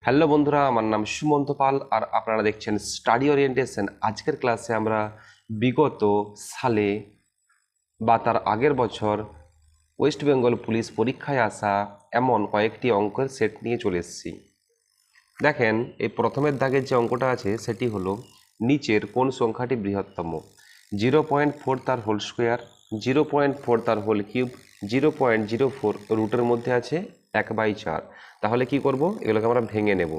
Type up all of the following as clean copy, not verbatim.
Hello বন্ধুরা, আমার নাম সুমন্ত পাল আর আপনারা দেখছেন স্টাডি ওরিয়েন্টেশন। আজকের ক্লাসে আমরা বিগত সালে বা তার আগের বছর ওয়েস্ট বেঙ্গল পুলিশ পরীক্ষায় আসা এমন কয়েকটি অঙ্কের সেট নিয়ে চলে এসেছি। দেখেন, এই প্রথমের দাগের যে অঙ্কটা আছে সেটি হলো নিচের কোন সংখ্যাটি বৃহত্তম। 0.4 তার হোল স্কোয়ার, 0.4 তার হোল কিউব, 0.04 রুটের মধ্যে আছে 1/4। তাহলে কি করব, এগুলোকে আমরা ভেঙে নেব।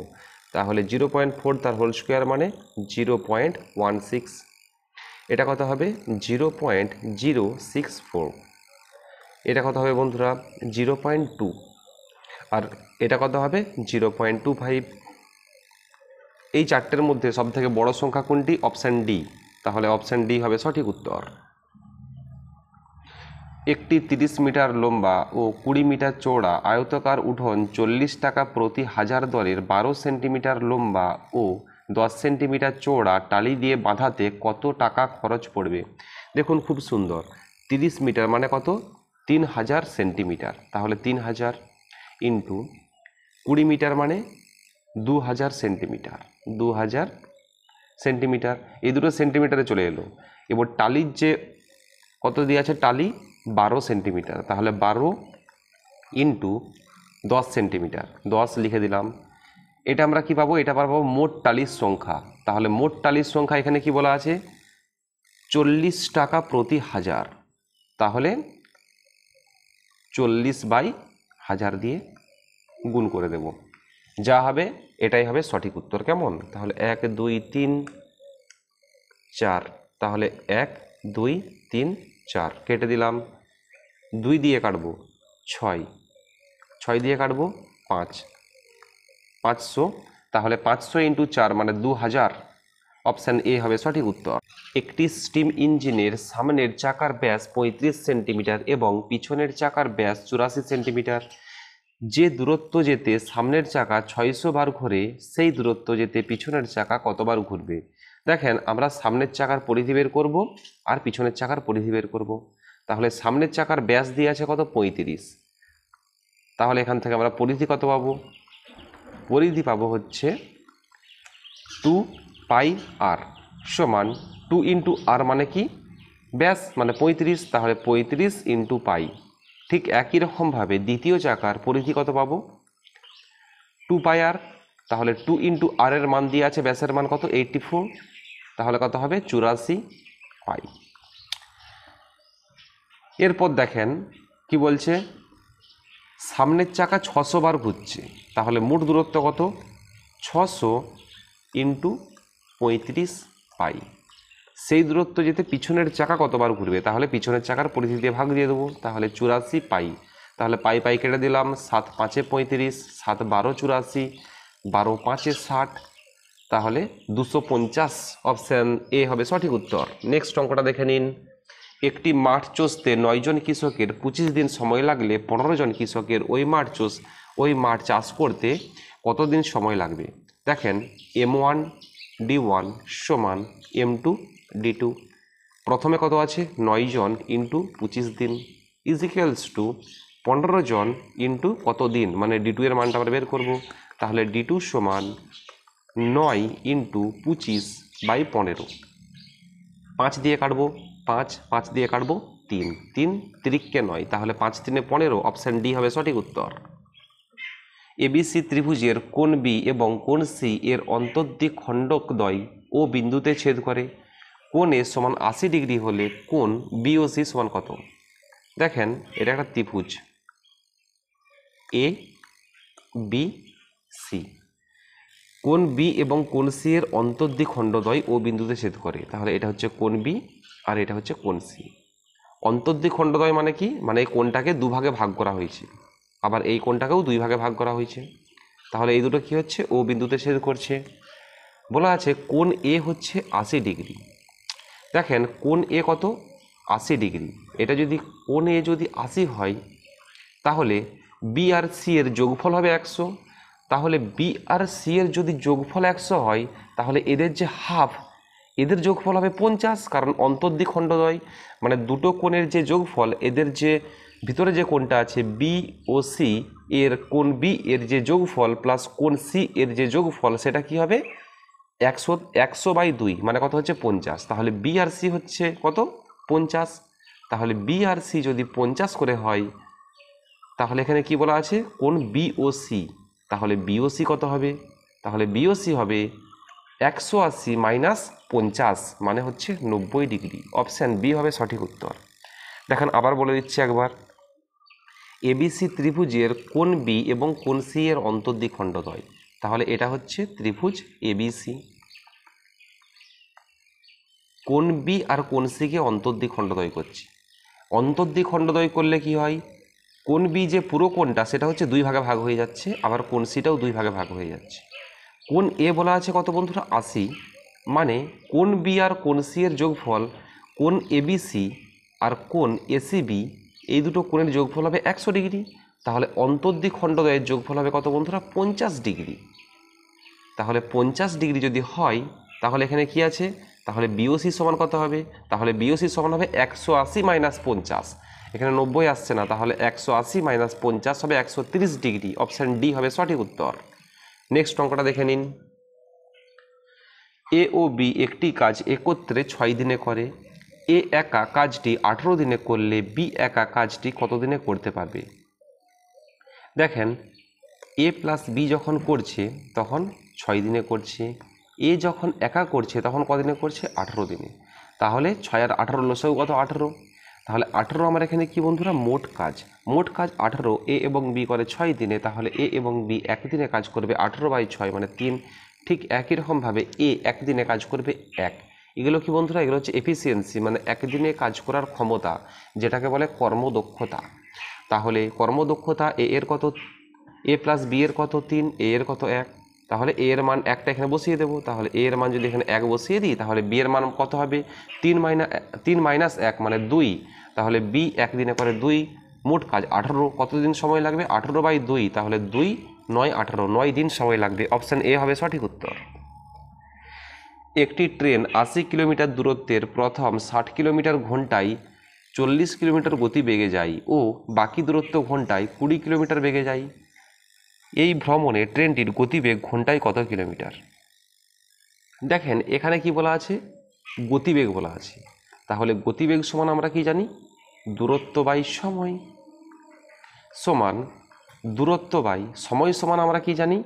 তাহলে 0.4 তার হোল স্কোয়ার মানে 0.16, এটা কত হবে 0.064, এটা কত হবে বন্ধুরা 0.2, আর এটা কত হবে 0.25। এই চারটের মধ্যে সবথেকে বড় সংখ্যা কোনটি? Option D. তাহলে অপশান ডি হবে সঠিক উত্তর। একটি 30 মিটার লম্বা ও 20 মিটার চওড়া আয়তাকার উঠোন 40 টাকা প্রতি হাজার দরের 12 সেন্টিমিটার লম্বা ও 10 সেন্টিমিটার চওড়া টালি দিয়ে বাঁধাতে কত টাকা খরচ পড়বে? দেখুন, খুব সুন্দর। 30 মিটার মানে কত? 3000 সেন্টিমিটার। তাহলে 3000 ইন্টু 20 মিটার মানে 2000 সেন্টিমিটার। 2000 সেন্টিমিটার, এই দুটো সেন্টিমিটারে চলে এলো। এবার টালির যে কত দিয়ে আছে, টালি 12 সেন্টিমিটার। তাহলে 12 ইন্টু 10 সেন্টিমিটার, 10 লিখে দিলাম। এটা আমরা কি পাবো? এটা পাবো মোট টালির সংখ্যা। তাহলে মোট টালির সংখ্যা এখানে কি বলা আছে? 40 টাকা প্রতি হাজার। তাহলে 40/1000 দিয়ে গুণ করে দেব, যা হবে এটাই হবে সঠিক উত্তর। কেমন? তাহলে 1 2 3 4, তাহলে 1 2 3 4 কেটে দিলাম। 2 দিয়ে কাটবো 6, 6 দিয়ে কাটবো 5, 500। তাহলে 500 ইন্টু 4 মানে 2000। অপশান এ হবে সঠিক উত্তর। একটি স্টিম ইঞ্জিনের সামনের চাকার ব্যাস 35 সেন্টিমিটার এবং পিছনের চাকার ব্যাস 84 সেন্টিমিটার। যে দূরত্ব যেতে সামনের চাকা 600 বার ঘোরে, সেই দূরত্ব যেতে পিছনের চাকা কতবার ঘুরবে? দেখেন, আমরা সামনের চাকার পরিধি বের করব আর পিছনের চাকার পরিধি বের করব। তাহলে সামনের চাকার ব্যাস দিয়ে আছে কত? 35। তাহলে এখান থেকে আমরা পরিধি কত পাবো? পরিধি পাবো হচ্ছে 2πr সমান 2 ইন্টু আর মানে কি? ব্যাস মানে 35। তাহলে 35 ইন্টু পাই। ঠিক একই রকমভাবে দ্বিতীয় চাকার পরিধি কত পাবো? 2πr। তাহলে 2 ইন্টু আর এর মান দিয়ে আছে, ব্যাসের মান কত? 84। তাহলে কত হবে? 84 পাই। এরপর দেখেন কি বলছে, সামনের চাকা 600 বার ঘুরছে। তাহলে মোট দূরত্ব কত? 600 ইন্টু 35 পাই। সেই দূরত্ব যেতে পিছনের চাকা কতবার ঘুরবে? তাহলে পিছনের চাকার পরিধি দিয়ে ভাগ দিয়ে দেবো। তাহলে 84 পাই। তাহলে পাই পাই কেটে দিলাম। 7 5 35, 7 12 84, 12 5 60। তাহলে 250। অপশান এ হবে সঠিক উত্তর। নেক্সট অঙ্কটা দেখে নিন। একটি মাঠ চষতে 9 জন কৃষকের 25 দিন সময় লাগলে 15 জন কৃষকের ওই মাঠ চাষ করতে কতদিন সময় লাগবে? দেখেন, M1 D1 সমান M2 D2। প্রথমে কত আছে? 9 জন ইন্টু 25 দিন ইজিক্যালস টু 15 জন ইন্টু কত দিন, মানে D2 এর মানটা আমরা বের করব। তাহলে D2 সমান 9 ইন্টু 25/15। 5 দিয়ে কাটবো 5, 5 দিয়ে কাটবো 3, 3 তিরিককে 9। তাহলে 5 3 15। অপশান ডি হবে সঠিক উত্তর। এবিসি ত্রিভুজের কোণ বি এবং কোণ সি এর অন্তর্দিক খণ্ডকদ্বয় ও বিন্দুতে ছেদ করে। কোণ এ সমান 80 ডিগ্রি হলে কোণ বি ও সি সমান কত? দেখেন, এটা একটা ত্রিভুজ এ বি সি। কোণ বি এবং কোণ সি এর অন্তর্দিক খণ্ডদ্বয় ও বিন্দুতে ছেদ করে। তাহলে এটা হচ্ছে কোণ বি আর এটা হচ্ছে কোণ সি। অন্তর্দিক খণ্ডদ্বয় মানে কি? মানে এই কোণটাকে দুভাগে ভাগ করা হয়েছে, আবার এই কোণটাকেও 2 ভাগে ভাগ করা হয়েছে। তাহলে এই দুটো কি হচ্ছে? ও বিন্দুতে ছেদ করছে। বলা আছে কোণ এ হচ্ছে 80 ডিগ্রি। দেখেন, কোণ এ কত? 80 ডিগ্রি। এটা যদি কোণ এ যদি 80 হয়, তাহলে বি আর সি এর যোগফল হবে 100। তাহলে বি আর সি এর যদি যোগফল 100 হয়, তাহলে এদের যে হাফ, এদের যোগফল হবে 50। কারণ অন্তর্দিক খণ্ডদ্বয় মানে দুটো কোণের যে যোগফল, এদের যে ভিতরে যে কোণটা আছে বি ও সি এর কোণ বি এর যে যোগফল প্লাস কোণ সি এর যে যোগফল সেটা কি হবে 100/2 মানে কত হচ্ছে 50। তাহলে বি আর সি হচ্ছে কত 50। তাহলে বি আর সি যদি 50 করে হয় তাহলে এখানে কি বলা আছে কোণ বিওসি, তাহলে বিওসি কত হবে, তাহলে বিওসি হবে 180 মাইনাস 50 মানে হচ্ছে 90 ডিগ্রি। অপশান বি হবে সঠিক উত্তর। দেখেন আবার বলে দিচ্ছি একবার, এবিসি ত্রিভুজের কোণ বি এবং কোণ সি এর অন্তর্দ্বিখণ্ডদ্বয়, তাহলে এটা হচ্ছে ত্রিভুজ এবিসি। কোণ বি আর কোণ সিকে অন্তর্দ্বিখণ্ডদ্বয় করছি। অন্তর্দ্বিখণ্ডদ্বয় করলে কি হয়, কোণ বি যে পুরো কোণটা সেটা হচ্ছে 2 ভাগে ভাগ হয়ে যাচ্ছে, আবার কোণ সিটাও 2 ভাগে ভাগ হয়ে যাচ্ছে। কোণ এ বলা আছে কত বন্ধুরা 80, মানে কোণ বি আর কোণ সি এর যোগফল কোণ এবিসি আর কোণ এসিবি এই দুটো কোণের যোগফল হবে 100 ডিগ্রি। তাহলে অন্তর্দ্বিখণ্ডদ্বয়ের যোগফল হবে কত বন্ধুরা 50 ডিগ্রি। তাহলে 50 ডিগ্রি যদি হয় তাহলে এখানে কি আছে, তাহলে বিওসি সমান কত হবে, তাহলে বিওসি সমান হবে 180 মাইনাস 50, এখানে 90 আসছে না, তাহলে 180 মাইনাস 50 হবে 130 ডিগ্রি। অপশান ডি হবে সঠিক উত্তর। নেক্সট অঙ্কটা দেখে নিন। এ ও বি একটি কাজ একত্রে 6 দিনে করে। এ একা কাজটি 18 দিনে করলে বি একা কাজটি কত দিনে করতে পারবে। দেখেন এ প্লাস বি যখন করছে তখন 6 দিনে করছে, এ যখন একা করছে তখন কদিনে করছে 18 দিনে। তাহলে 6 আর 18 লসাগু কত 18, তাহলে 18 আমার এখানে কি বন্ধুরা মোট কাজ 18, এ এবং বি করে 6 দিনে, তাহলে এ এবং বি একদিনে কাজ করবে 18/6 মানে 3। ঠিক একই রকমভাবে এ একদিনে কাজ করবে 1। এগুলো কি বন্ধুরা, এগুলো হচ্ছে এফিসিয়েন্সি মানে একদিনে কাজ করার ক্ষমতা, যেটাকে বলে কর্মদক্ষতা। তাহলে কর্মদক্ষতা এ এর কত, এ প্লাস বি এর কত 3, এ এর কত 1, তাহলে এ এর মান একটা এখানে বসিয়ে দেবো। তাহলে এ এর মান যদি এখানে 1 বসিয়ে দিই তাহলে বি এর মান কত হবে 3 মাইনাস 1 মানে 2, তাহলে বি একদিনে করে 2। মোট কাজ 18, কতদিন সময় লাগবে 18/2, তাহলে 2 9 18 9 দিন সময় লাগবে। অপশান এ হবে সঠিক উত্তর। একটি ট্রেন 80 কিলোমিটার দূরত্বের প্রথম 60 কিলোমিটার ঘন্টায় 40 কিলোমিটার গতি বেগে যায় ও বাকি দূরত্ব ঘন্টায় 20 কিলোমিটার বেগে যায়। এই ভ্রমণে ট্রেনটির গতিবেগ ঘন্টায় কত কিলোমিটার। দেখেন এখানে কি বলা আছে গতিবেগ বলা আছে, তাহলে গতিবেগ সমান আমরা কি জানি দূরত্ব বাই সময়, সমান দূরত্ব বাই সময় সমান আমরা কি জানি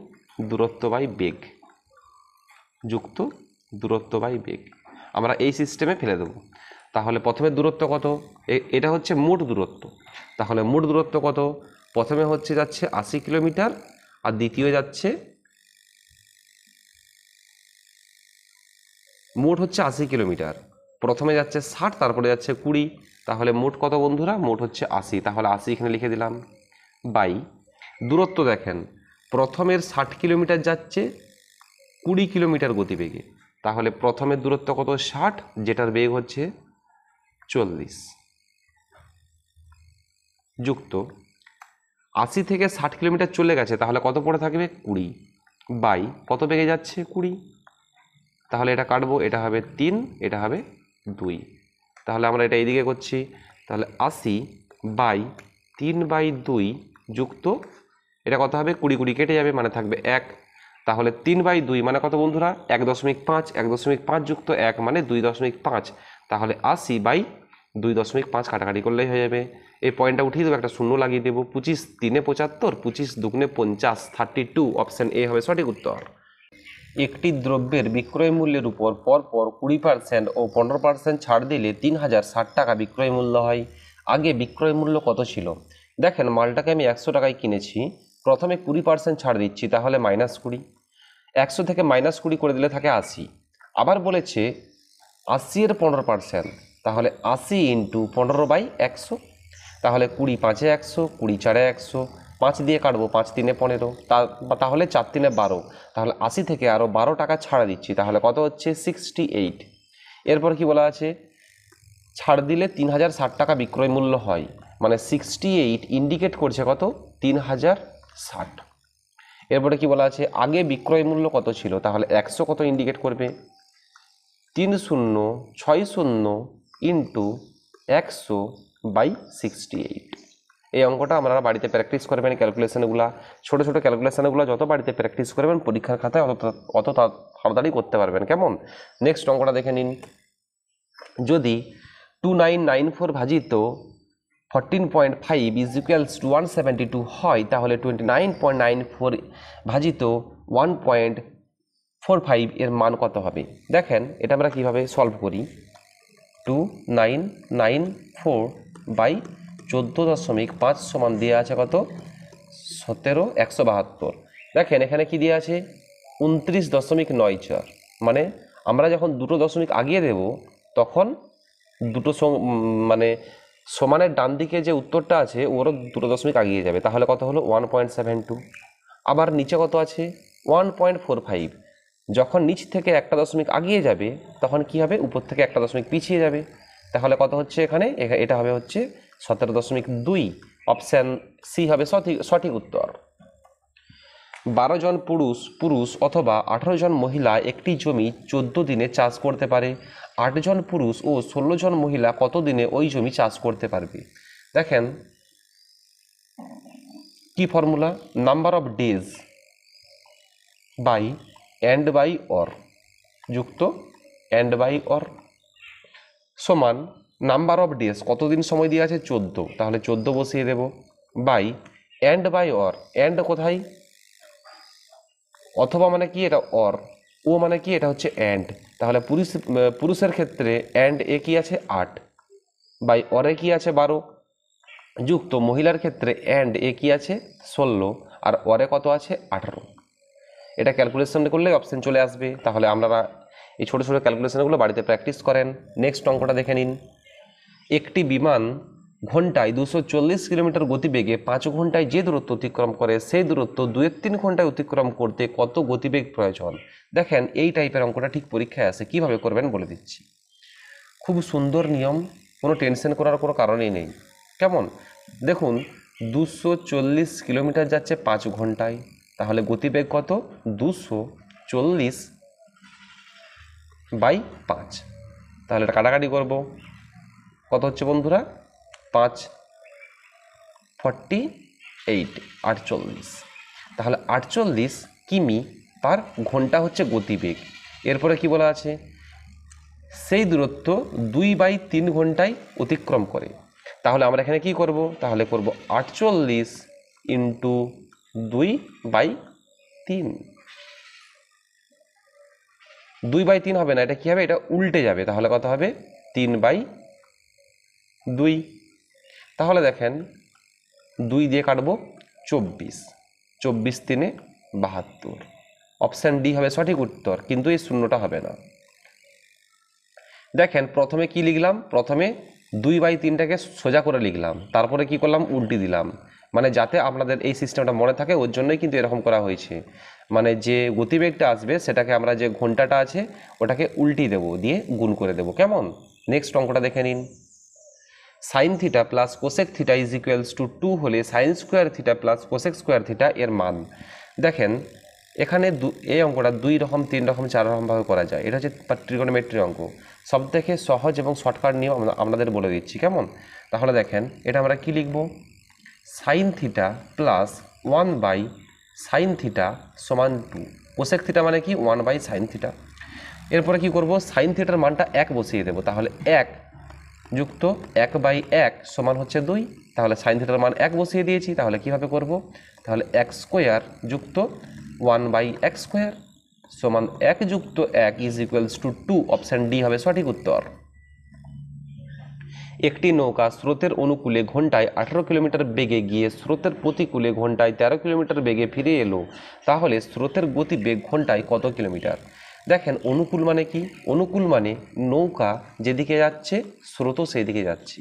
দূরত্ব বাই বেগ, যুক্ত দূরত্ব বাই বেগ। আমরা এই সিস্টেমে ফেলে দেব। তাহলে প্রথমে দূরত্ব কত, এটা হচ্ছে মোট দূরত্ব, তাহলে মোট দূরত্ব কত, প্রথমে হচ্ছে যাচ্ছে 80 কিলোমিটার আর দ্বিতীয় যাচ্ছে মোট হচ্ছে 80 কিলোমিটার, প্রথমে যাচ্ছে 60 তারপরে যাচ্ছে 20, তাহলে মোট কত বন্ধুরা মোট হচ্ছে 80, তাহলে 80 এখানে লিখে দিলাম বাই দূরত্ব। দেখেন প্রথমের 60 কিলোমিটার যাচ্ছে 20 কিলোমিটার গতিবেগে, তাহলে প্রথমের দূরত্ব কত 60, যেটার বেগ হচ্ছে 40, যুক্ত 80 থেকে 60 কিলোমিটার চলে গেছে, তাহলে কত পড়ে থাকবে 20 বাই কত বেগে যাচ্ছে 20, তাহলে এটা কাটবো, এটা হবে 3, এটা হবে 2, তাহলে আমরা এটা এইদিকে করছি, তাহলে 80 বাই 3/2 যুক্ত এটা কত হবে 20 20 কেটে যাবে মানে থাকবে 1, তাহলে 3/2 মানে কত বন্ধুরা 1.5, 1.5 যুক্ত 1 মানে 2.5, তাহলে 80 বাই 2.5 কাটাকাটি করলেই হয়ে যাবে। এই পয়েন্টটা উঠিয়ে দেবো, একটা শূন্য লাগিয়ে দেবো, 25 3 75, 25 2 50, 32। অপশান এ হবে সঠিক উত্তর। একটি দ্রব্যের বিক্রয় মূল্যের উপর পরপর 20% ও 15% ছাড় দিলে 3060 টাকা বিক্রয় মূল্য হয়। আগে বিক্রয় মূল্য কত ছিল। দেখেন মালটাকে আমি 100 টাকায় কিনেছি, প্রথমে 20% ছাড় দিচ্ছি তাহলে -20, 100 থেকে -20 করে দিলে থাকে 80, আবার বলেছে 80 এর 15%, তাহলে 80 × 15/100, তাহলে 20 5 এ 100, 20 4 এ 100, 5 দিয়ে কাটবো, 5 3 এ 15, তাহলে 4 3 এ 12, তাহলে 80 থেকে আরও 12 টাকা ছাড়া দিচ্ছি, তাহলে কত হচ্ছে 68। এরপর কি বলা আছে ছাড় দিলে 3060 টাকা বিক্রয় মূল্য হয়, মানে 68 ইন্ডিকেট করছে কত 3060। এরপরে কি বলা আছে আগে বিক্রয় মূল্য কত ছিল, তাহলে 100 কত ইন্ডিকেট করবে 3060 × 100/68। এই অঙ্কটা আপনারা বাড়িতে প্র্যাকটিস করবেন। ক্যালকুলেশনগুলো ছোটো ছোটো ক্যালকুলেশনগুলো যত বাড়িতে প্র্যাকটিস করবেন পরীক্ষার খাতায় অত তাড়াতাড়ি করতে পারবেন। কেমন? নেক্সট অঙ্কটা দেখে নিন। যদি 2994 ভাজিত 14.5 ইজ ইকুয়ালস টু 172 হয়, তাহলে 29.94 ভাজিত 1.45 এর মান কত হবে? দেখেন এটা আমরা কীভাবে সলভ করি। 2994 বাই 14.5 সমান দিয়ে আছে কত? 17,172। দেখেন এখানে কি দিয়ে আছে? 29.94। মানে আমরা যখন দুটো দশমিক আগিয়ে দেব তখন দুটো মানে সমানের ডান দিকে যে উত্তরটা আছে ওরও দুটো দশমিক আগিয়ে যাবে। তাহলে কত হলো? 1.72। আবার নিচে কত আছে? 1.45। যখন নিচ থেকে একটা দশমিক আগিয়ে যাবে তখন কি হবে? উপর থেকে একটা দশমিক পিছিয়ে যাবে। তাহলে কত হচ্ছে এখানে? এটা হবে হচ্ছে 17.2। অপশান সি হবে সঠিক উত্তর। 12 জন পুরুষ অথবা 18 জন মহিলা একটি জমি 14 দিনে চাষ করতে পারে। 8 জন পুরুষ ও 16 জন মহিলা কত দিনে ওই জমি চাষ করতে পারবে? দেখেন কি formula? Number of days by end by or যুক্ত এন্ড বাই অর সমান নাম্বার অফ ডেজ, কতদিন সময় দিয়ে আছে? 14, তাহলে 14 বসিয়ে দেব, by end by or. End কোথায়? অথবা মানে কি? এটা অর। ও মানে কি? এটা হচ্ছে এন্ড। তাহলে পুরুষের ক্ষেত্রে এন্ড এ কি আছে? 8 বাই অরে কি আছে? 12 যুক্ত মহিলার ক্ষেত্রে এন্ড এ কি আছে? 16 আর অরে কত আছে? 18। এটা ক্যালকুলেশন করলে অপশন চলে আসবে। তাহলে আপনারা এই ছোটো ছোটো ক্যালকুলেশনগুলো বাড়িতে প্র্যাকটিস করেন। নেক্সট অঙ্কটা দেখে নিন। একটি বিমান ঘন্টায় 240 কিলোমিটার গতিবেগে 5 ঘন্টায় যে দূরত্ব অতিক্রম করে সেই দূরত্ব 2-3 ঘন্টায় অতিক্রম করতে কত গতিবেগ প্রয়োজন? দেখেন এই টাইপের অঙ্কটা ঠিক পরীক্ষায় আসে। কিভাবে করবেন বলে দিচ্ছি। খুব সুন্দর নিয়ম, কোনো টেনশন করার কোনো কারণই নেই। কেমন? দেখুন 240 কিলোমিটার যাচ্ছে 5 ঘন্টায়, তাহলে গতিবেগ কত? 240 বাই 5। তাহলে এটা কাটাকাটি করব। কত হচ্ছে বন্ধুরা? 5 48 48। তাহলে 48 কিমি পার ঘন্টা হচ্ছে গতিবেগ। এরপরে কি বলা আছে? সেই দূরত্ব 2/3 ঘন্টায় অতিক্রম করে। তাহলে আমরা এখানে কি করব? তাহলে করব 48 ইন্টু 2/3। 2/3 হবে না, এটা কি হবে? এটা উল্টে যাবে। তাহলে কত হবে? 3/2। তাহলে দেখেন 2 দিয়ে কাটবো 24, 24 3 72। অপশান ডি হবে সঠিক উত্তর, কিন্তু এই শূন্যটা হবে না। দেখেন প্রথমে কি লিখলাম? প্রথমে 2/3টাকে সোজা করে লিখলাম, তারপরে কি করলাম? উল্টি দিলাম। মানে যাতে আপনাদের এই সিস্টেমটা মনে থাকে ওর জন্যই কিন্তু এরকম করা হয়েছে। মানে যে গতিবেগটা আসবে সেটাকে আমরা যে ঘন্টাটা আছে ওটাকে উল্টি দেব, দিয়ে গুণ করে দেব। কেমন? নেক্সট অঙ্কটা দেখে নিন। Sign theta plus cosec theta is equals two 2 হলে sine square theta plus cosec square theta এর মান। দেখেন এখানে এই অঙ্কটা 2 রকম 3 রকম 4 রকমভাবে করা যায়। এটা হচ্ছে ট্রিগোনোমেট্রি অঙ্ক। সব থেকে সহজ এবং শর্টকাট নিয়ম আপনাদের বলে দিচ্ছি। কেমন? তাহলে দেখেন এটা আমরা কি লিখব? Sine theta plus 1 by sine theta সমান 2। কোসেক থিটা মানে কি? 1 বাই সাইন থিটা। এরপরে কি করব? সাইন থিটার মানটা 1 বসিয়ে দেব। তাহলে 1 যুক্ত 1/1 সমান হচ্ছে 2। তাহলে সাইন থিটার মান 1 বসিয়ে দিয়েছি। তাহলে কিভাবে করব? তাহলে 1 স্কোয়ার যুক্ত 1/x স্কোয়ার সমান 1 যুক্ত 1 is equals two 2। Option D হবে সঠিক উত্তর। একটি নৌকা স্রোতের অনুকূলে ঘন্টায় 18 কিলোমিটার বেগে গিয়ে স্রোতের প্রতিকূলে ঘন্টায় 13 কিলোমিটার বেগে ফিরে এলো, তাহলে স্রোতের গতিবেগ ঘন্টায় কত কিলোমিটার? দেখেন অনুকূল মানে কি? অনুকূল মানে নৌকা যেদিকে যাচ্ছে স্রোতও সেই দিকে যাচ্ছে।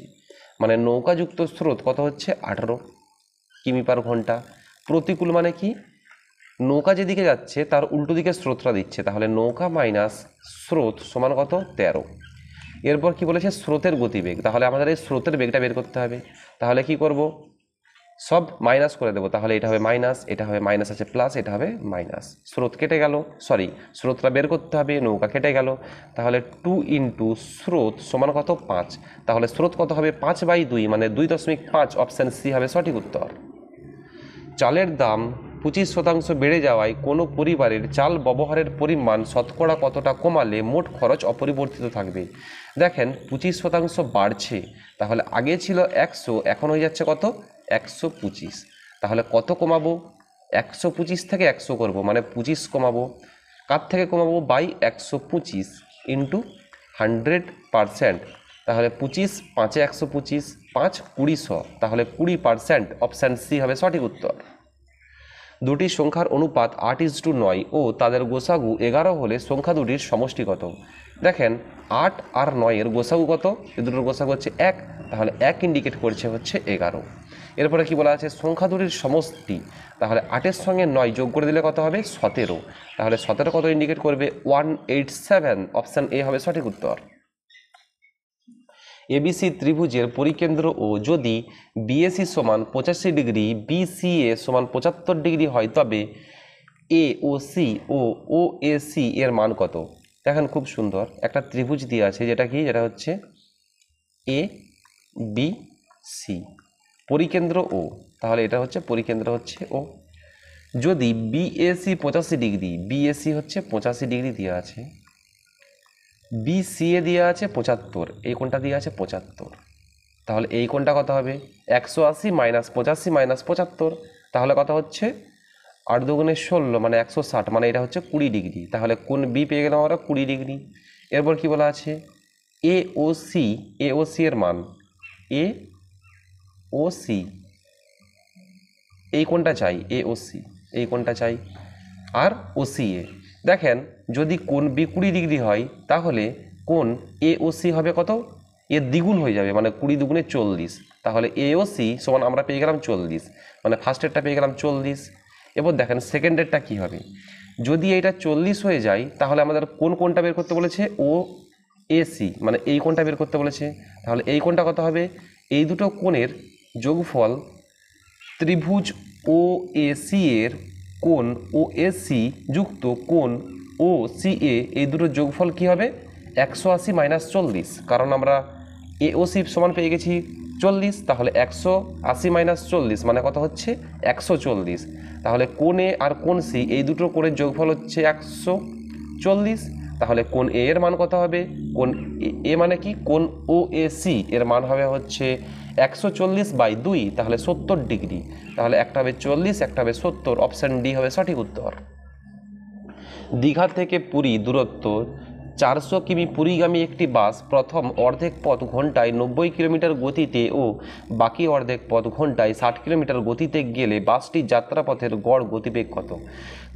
মানে নৌকাযুক্ত স্রোত কত হচ্ছে? 18 কিমি পার ঘন্টা। প্রতিকূল মানে কি? নৌকা যেদিকে যাচ্ছে তার উল্টো দিকে স্রোতটা দিচ্ছে। তাহলে নৌকা মাইনাস স্রোত সমান কত? 13। এরপর কি বলেছে? স্রোতের গতিবেগ। তাহলে আমাদের এই স্রোতের বেগটা বের করতে হবে। তাহলে কি করব? সব মাইনাস করে দেবো, তাহলে এটা হবে মাইনাস, এটা হবে মাইনাস আছে প্লাস, এটা হবে মাইনাস। স্রোত কেটে গেল, সরি স্রোতটা বের করতে হবে, নৌকা কেটে গেল, তাহলে 2 ইন্টু স্রোত সমান কত 5, তাহলে স্রোত কত হবে 5/2 মানে 2.5, অপশান সি হবে সঠিক উত্তর। চালের দাম 25% বেড়ে যাওয়ায় কোনো পরিবারের চাল ব্যবহারের পরিমাণ শতকরা কতটা কমালে মোট খরচ অপরিবর্তিত থাকবে। দেখেন 25% বাড়ছে, তাহলে আগে ছিল 100, এখন হয়ে যাচ্ছে কত 125, তাহলে কত কমাবো 125 থেকে 100 করব, মানে 25 কমাবো, কার থেকে কমাবো বাই 125 ইন্টু 100%, তাহলে 25 5 125, 5 20, তাহলে 20%, অপশান সি হবে সঠিক উত্তর। দুটি সংখ্যার অনুপাত 8:9 ও তাদের গোসাগু 11 হলে সংখ্যা দুটির সমষ্টি কত। দেখেন 8 আর 9 এর গোসাগু কত, এই দুটোর গোসাগু হচ্ছে 1, তাহলে 1 ইন্ডিকেট করছে হচ্ছে 11। এরপরে কি বলা আছে সংখ্যা দুটির সমষ্টি, তাহলে 8-এর সঙ্গে 9 যোগ করে দিলে কত হবে 17, তাহলে 17 কত ইন্ডিকেট করবে 187, অপশান এ হবে সঠিক উত্তর। এবিসি ত্রিভুজের পরিকেন্দ্র ও যদি বিএসি সমান 85 ডিগ্রি, বিসিএ সমান 75 ডিগ্রি হয়, তবে এ ও C O O A C এর মান কত। দেখেন খুব সুন্দর একটা ত্রিভুজ দিয়ে আছে, যেটা হচ্ছে এ বি সি, পরিকেন্দ্র ও, তাহলে এটা হচ্ছে পরিকেন্দ্র হচ্ছে ও। যদি বিএসি 85 ডিগ্রি, বিএসি হচ্ছে 85 ডিগ্রি দিয়ে আছে, বিসিএ দিয়ে আছে 75, এই কোণটা দিয়ে আছে 75, তাহলে এই কোণটা কত হবে 180 মাইনাস 85 মাইনাস 75, তাহলে কত হচ্ছে 8 দুগুণে 16 মানে 160, মানে এটা হচ্ছে 20 ডিগ্রি, তাহলে কোণ বি পেয়ে গেলাম আমরা 20 ডিগ্রি। এরপর কি বলা আছে এ ও সি এর মান, এ ও সি এই কোণটা চাই, এ ও সি এই কোণটা চাই, আর ও সি এ। দেখেন যদি কোণ বি 20 ডিগ্রি হয়, তাহলে কোণ এ ও সি হবে কত, এর দ্বিগুণ হয়ে যাবে, মানে 20 দুগুণে 40, তাহলে এ ও সি সমান আমরা পেয়ে গেলাম 40, মানে ফার্স্টেরটা পেয়ে গেলাম 40। এবার দেখেন সেকেন্ডেরটা কি হবে, যদি এটা 40 হয়ে যায়, তাহলে আমাদের কোন কোণটা বের করতে বলেছে ও এসি, মানে এই কোণটা বের করতে বলেছে, তাহলে এই কোণটা কত হবে, এই দুটো কোণের যোগফল ত্রিভুজ ও এসি এর কোণ ও এসি যুক্ত কোণ ও সি এ, এই দুটো যোগফল কি হবে 180 মাইনাস 40, কারণ আমরা এ ও সি সমান পেয়ে গেছি 40, তাহলে 180 মাইনাস 40 মানে কত হচ্ছে 140, তাহলে কোণ এ আর কোণ সি এই দুটো কোণের যোগফল হচ্ছে 140, তাহলে কোণ এ এর মান কত হবে, কোণ এ মানে কি কোণ ও এ সি এর মান হবে হচ্ছে 140/2, তাহলে 70 ডিগ্রি, তাহলে একটা হবে 40, একটা হবে 70, অপশান ডি হবে সঠিক উত্তর। দীঘা থেকে পুরী দূরত্ব 400 কিমি, পুরীগামী একটি বাস প্রথম অর্ধেক পথ ঘন্টায় 90 কিলোমিটার গতিতে ও বাকি অর্ধেক পথ ঘন্টায় 60 কিলোমিটার গতিতে গেলে বাসটির যাত্রাপথের গড় গতিবেগ কত।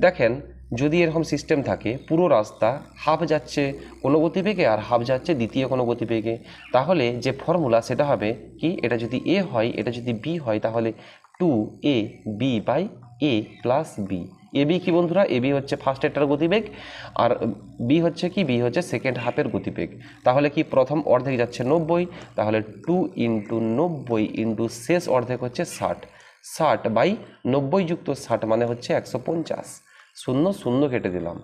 দেখেন যদি এরকম সিস্টেম থাকে, পুরো রাস্তা হাফ যাচ্ছে কোনো গতিবেগে আর হাফ যাচ্ছে দ্বিতীয় কোনো গতিবেগে, তাহলে যে ফর্মুলা সেটা হবে কি, এটা যদি এ হয় এটা যদি বি হয়, তাহলে 2ab/a প্লাস বি। এবি কি বন্ধুরা, এবি হচ্ছে ফার্স্ট এটার গতিবেগ, আর বি হচ্ছে কি, বি হচ্ছে সেকেন্ড হাফের গতিবেগ। তাহলে কি প্রথম অর্ধেক যাচ্ছে 90, তাহলে 2 ইন্টু 90 ইন্টু শেষ অর্ধেক হচ্ছে 60, 60/90 যুক্ত 60 মানে হচ্ছে 150, 0 0 কেটে দিলাম,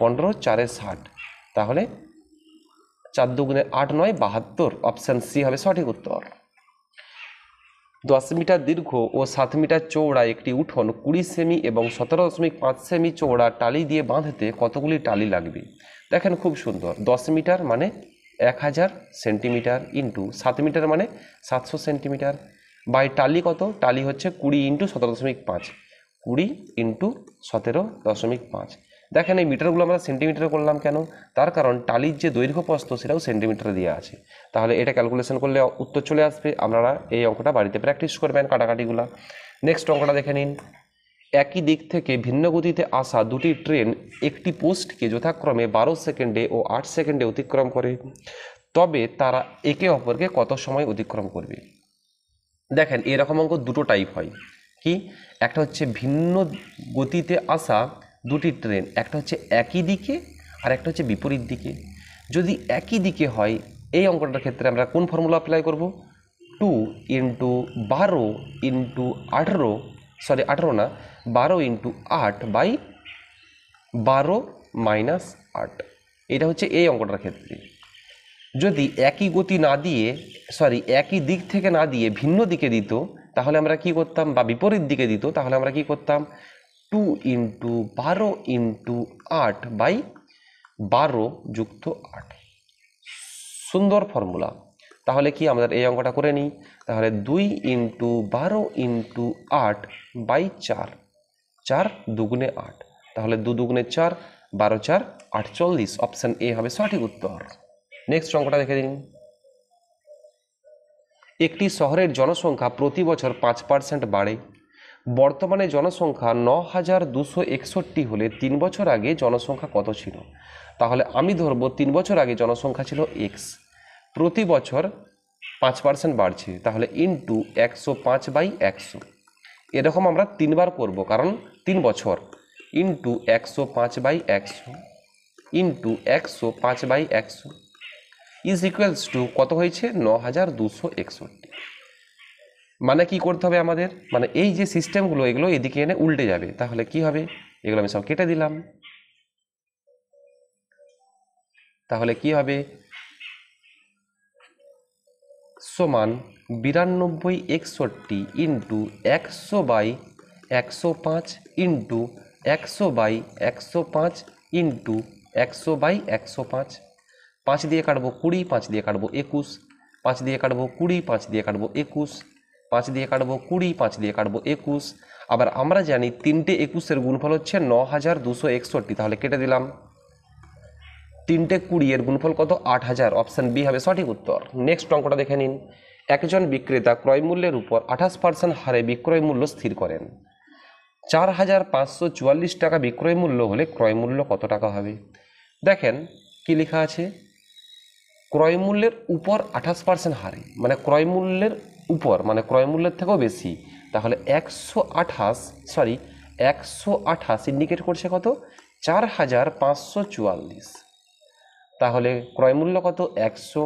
15 4 60, তাহলে 4 দুগুণে 8 9 72, অপশান সি হবে সঠিক উত্তর। 10 মিটার দীর্ঘ ও 7 মিটার চৌড়া একটি উঠোন 20 সেমি এবং 17.5 সেমি চৌড়া টালি দিয়ে বাঁধতে কতগুলি টালি লাগবে। দেখেন খুব সুন্দর, 10 মিটার মানে 1000 সেন্টিমিটার ইন্টু 7 মিটার মানে 700 সেন্টিমিটার, বাই টালি কত, টালি হচ্ছে 20 ইন্টু 17.5, 20 ইন্টু 17.5। দেখেন এই মিটারগুলো আমরা সেন্টিমিটারে করলাম কেন, তার কারণ টালির যে দৈর্ঘ্য প্রস্থ সেটাও সেন্টিমিটারে দেওয়া আছে, তাহলে এটা ক্যালকুলেশন করলে উত্তর চলে আসবে। আপনারা এই অঙ্কটা বাড়িতে প্র্যাকটিস করবেন কাটাকাটিগুলো। নেক্সট অঙ্কটা দেখে নিন। একই দিক থেকে ভিন্ন গতিতে আসা দুটি ট্রেন একটি পোস্টকে যথাক্রমে 12 সেকেন্ডে ও 8 সেকেন্ডে অতিক্রম করে, তবে তারা একে অপরকে কত সময় অতিক্রম করবে। দেখেন এরকম অঙ্ক দুটো টাইপ হয়, কি একটা হচ্ছে ভিন্ন গতিতে আসা দুটি ট্রেন, একটা হচ্ছে একই দিকে আর একটা হচ্ছে বিপরীত দিকে। যদি একই দিকে হয় এই অঙ্কটার ক্ষেত্রে আমরা কোন ফর্মুলা অ্যাপ্লাই করব, 2 इंटू 12 इंटू 18 सॉरी 18 ना 12 इंटू 8 बाई 12 माइनस 8 এটা হচ্ছে এই অঙ্কটার ক্ষেত্রে যদি একই গতি না দিয়ে সরি একই দিক থেকে না দিয়ে ভিন্ন দিকে দিত তাহলে আমরা কি করতাম বা বিপরীত দিকে দিত তাহলে আমরা কি করতাম 2 इंटू 12 इंटू 8 बाई 12 যুক্ত 8 সুন্দর ফর্মুলা তাহলে কি আমাদের এই অঙ্কটা করে নিই তাহলে 2 इंटू 12 इंटू 8 बाई 4 4 দুগুণে 8 তাহলে 2 দুগুণে 4 12 4 48 অপশন এ হবে সঠিক উত্তর নেক্সট অঙ্কটা দেখে দিন একটি শহরের জনসংখ্যা প্রতি বছর 5% বাড়ে বর্তমানে জনসংখ্যা 9261 হলে 3 বছর আগে জনসংখ্যা কত ছিল তাহলে আমি ধরব 3 বছর আগে জনসংখ্যা ছিল x প্রতি বছর 5% বাড়ছে তাহলে ইনটু 105 বাই 100 এরকম আমরা তিনবার করব কারণ 3 বছর into 105 by 100 into 105 by 100 is equals to কত হয়েছে 9261 মানে কি করতে হবে আমাদের মানে এই যে সিস্টেমগুলো এগুলো এদিকে এনে উল্টে যাবে তাহলে কি হবে এগুলো আমি সব কেটে দিলাম তাহলে কি হবে সমান 9261 into 100 by 105 into 100 by 105 into 100 by 105 5 দিয়ে কাটবো 20 5 দিয়ে কাটবো 21 5 দিয়ে কাটবো 20 5 দিয়ে কাটবো 21 5 দিয়ে কাটবো 20 5 দিয়ে কাটবো 21 আবার আমরা জানি তিনটে 21 এর গুণফল হচ্ছে 9261 তাহলে কেটে দিলাম তিনটে 20 এর গুণফল কত 8000 অপশন বি হবে সঠিক উত্তর নেক্সট অঙ্কটা দেখে নিন একজন বিক্রেতা ক্রয় মূল্যের উপর 28% হারে বিক্রয় মূল্য স্থির করেন 4544 টাকা বিক্রয় মূল্য হলে ক্রয় মূল্য কত টাকা হবে দেখেন কি লেখা আছে ক্রয় মূল্যের উপর 28% হারে মানে ক্রয় মূল্যের উপর মানে ক্রয় মূল্যের থেকেও বেশি তাহলে 128 ইন্ডিকেট করছে কত 4544 তাহলে ক্রয় মূল্য কত 100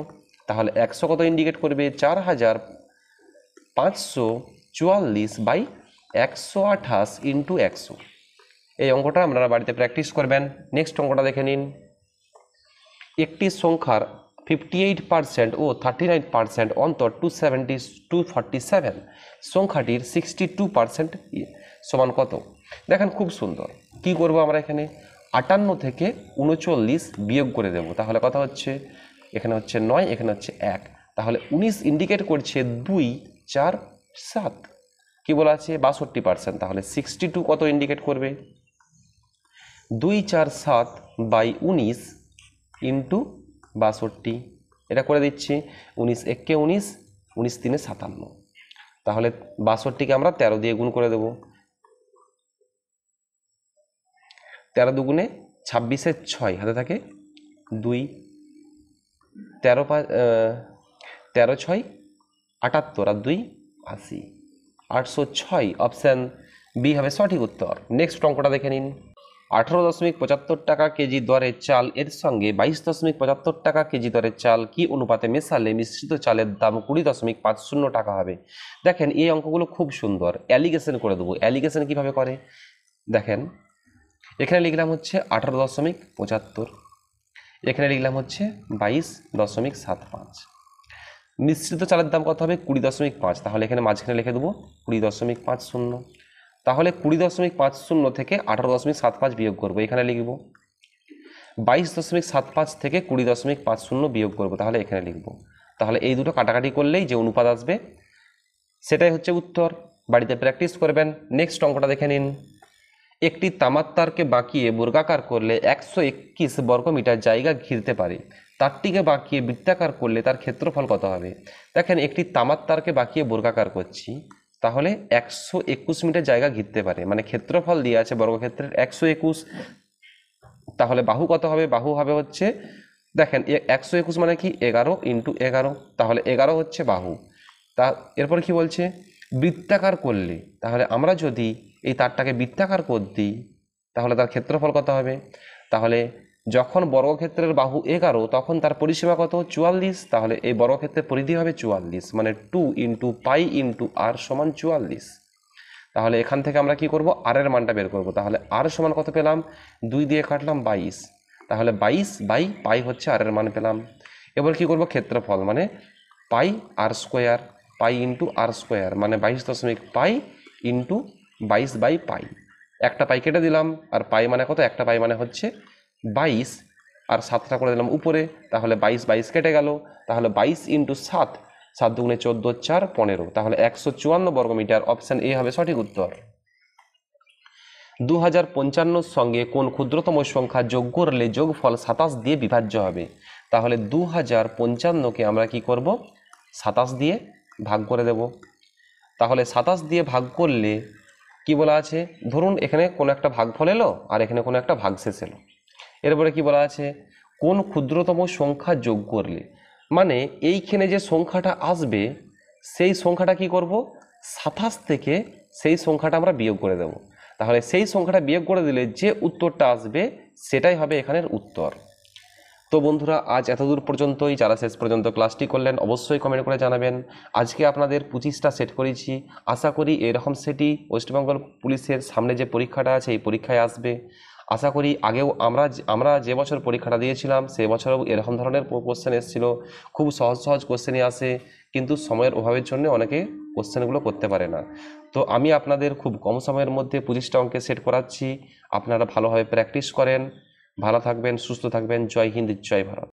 তাহলে 100 কত ইন্ডিকেট করবে 4544 বাই 128 ইন্টু 100 এই অঙ্কটা আপনারা বাড়িতে প্র্যাকটিস করবেন নেক্সট অঙ্কটা দেখে নিন একটি সংখ্যার 58% ও 39% অন্তর 247 সংখ্যাটির 62% সমান কত দেখেন খুব সুন্দর কি করব আমরা এখানে 58 থেকে 39 বিয়োগ করে দেব তাহলে কথা হচ্ছে এখানে হচ্ছে 9 এখানে হচ্ছে 1 তাহলে 19 ইন্ডিকেট করছে 2 4 7 কি বলা আছে 62% তাহলে 62 কত ইন্ডিকেট করবে 2 4 7 বাই 19 ইন্টু 62 এটা করে দিচ্ছি 19 1 19 19 3 57 তাহলে 62কে আমরা 13 দিয়ে গুণ করে দেব 13 দুগুণে 26 6 হাতে থাকে 2 13 13 6 78 আর 2 80 806 অপশন বি হবে সঠিক উত্তর নেক্সট অঙ্কটা দেখে নিন 18.75 টাকা কেজি দরে চাল এর সঙ্গে 22.75 টাকা কেজি দরে চাল কি অনুপাতে মেশালে মিশ্রিত চালের দাম 20.50 টাকা হবে দেখেন এই অঙ্কগুলো খুব সুন্দর অ্যালিগেশন করে দেবো অ্যালিগেশন কিভাবে করে দেখেন এখানে লিখলাম হচ্ছে 18.75 এখানে লিখলাম হচ্ছে 22.75 মিশ্রিত চালের দাম কত হবে 20.5 তাহলে এখানে মাঝখানে লিখে দেবো 20.50 তাহলে 20.50 থেকে 18.75 বিয়োগ করব এখানে লিখব 22.75 থেকে 20.50 বিয়োগ করব তাহলে এখানে লিখব তাহলে এই দুটো কাটাকাটি করলেই যে অনুপাত আসবে সেটাই হচ্ছে উত্তর বাড়িতে প্র্যাকটিস করবেন নেক্সট অঙ্কটা দেখে নিন একটি তামার তারকে বাঁকিয়ে বর্গাকার করলে 121 বর্গমিটার জায়গা ঘিরতে পারে তারটিকে বাঁকিয়ে বৃত্তাকার করলে তার ক্ষেত্রফল কত হবে দেখেন একটি তামার তারকে বাঁকিয়ে বর্গাকার করছি তাহলে 121 মিটার জায়গা ঘিরতে পারে মানে ক্ষেত্রফল দিয়ে আছে বর্গক্ষেত্রের 121 তাহলে বাহু কত হবে বাহু হবে হচ্ছে দেখেন 121 মানে কি 11 ইন্টু 11 তাহলে 11 হচ্ছে বাহু তা এরপর কি বলছে বৃত্তাকার করলে তাহলে আমরা যদি এই তারটাকে বৃত্তাকার করে দিই তাহলে তার ক্ষেত্রফল কত হবে তাহলে যখন বর্গক্ষেত্রের বাহু 11 তখন তার পরিসীমা কত 44, তাহলে এই বর্গক্ষেত্রের পরিধি হবে 44, মানে 2 ইন্টু পাই ইন্টু আর সমান 44। তাহলে এখান থেকে আমরা কি করব, আর এর মানটা বের করব। তাহলে আর সমান কত পেলাম, 2 দিয়ে কাটলাম 22, তাহলে 22 বাই পাই হচ্ছে আর এর মান পেলাম। এবার কি করব, ক্ষেত্রফল মানে পাই আর স্কোয়ার, পাই ইন্টু আর স্কোয়ার মানে 22.5 পাই ইন্টু 22 বাই পাই। একটা পাই কেটে দিলাম, আর পাই মানে কত, একটা পাই মানে হচ্ছে 22, আর 7টা করে দিলাম উপরে, তাহলে 22 22 কেটে গেল, তাহলে 22 ইন্টু 7, 7 দুগুণে 14, 4 15, তাহলে 154 বর্গমিটার। অপশান এ হবে সঠিক উত্তর। 2055 সঙ্গে কোন ক্ষুদ্রতম সংখ্যা যোগ করলে যোগফল 27 দিয়ে বিভাজ্য হবে? তাহলে 2055কে আমরা কি করব, 27 দিয়ে ভাগ করে দেব। তাহলে 27 দিয়ে ভাগ করলে কি বলা আছে, ধরুন এখানে কোনো একটা ভাগফল এলো আর এখানে কোনো একটা ভাগশেষ এলো। এরপরে কি বলা আছে, কোন ক্ষুদ্রতম সংখ্যা যোগ করলে, মানে এইখানে যে সংখ্যাটা আসবে সেই সংখ্যাটা কি করব, 27 থেকে সেই সংখ্যাটা আমরা বিয়োগ করে দেব। তাহলে সেই সংখ্যাটা বিয়োগ করে দিলে যে উত্তরটা আসবে সেটাই হবে এখানের উত্তর। তো বন্ধুরা, আজ এতদূর পর্যন্তই। যারা শেষ পর্যন্ত ক্লাসটি করলেন অবশ্যই কমেন্ট করে জানাবেন। আজকে আপনাদের 25টা সেট করেছি, আশা করি এরকম সেটই ওয়েস্টবেঙ্গল পুলিশের সামনে যে পরীক্ষাটা আছে এই পরীক্ষায় আসবে। আশা করি আগেও আমরা যে বছর পরীক্ষাটা দিয়েছিলাম সে বছরও এরকম ধরনের কোশ্চেন এসেছিল। খুব সহজ সহজ কোশ্চেনই আসে, কিন্তু সময়ের অভাবের জন্য অনেকে কোশ্চেনগুলো করতে পারে না। তো আমি আপনাদের খুব কম সময়ের মধ্যে 25টা অঙ্কের সেট করাচ্ছি, আপনারা ভালোভাবে প্র্যাকটিস করেন। ভালো থাকবেন, সুস্থ থাকবেন। জয় হিন্দ, জয় ভারত।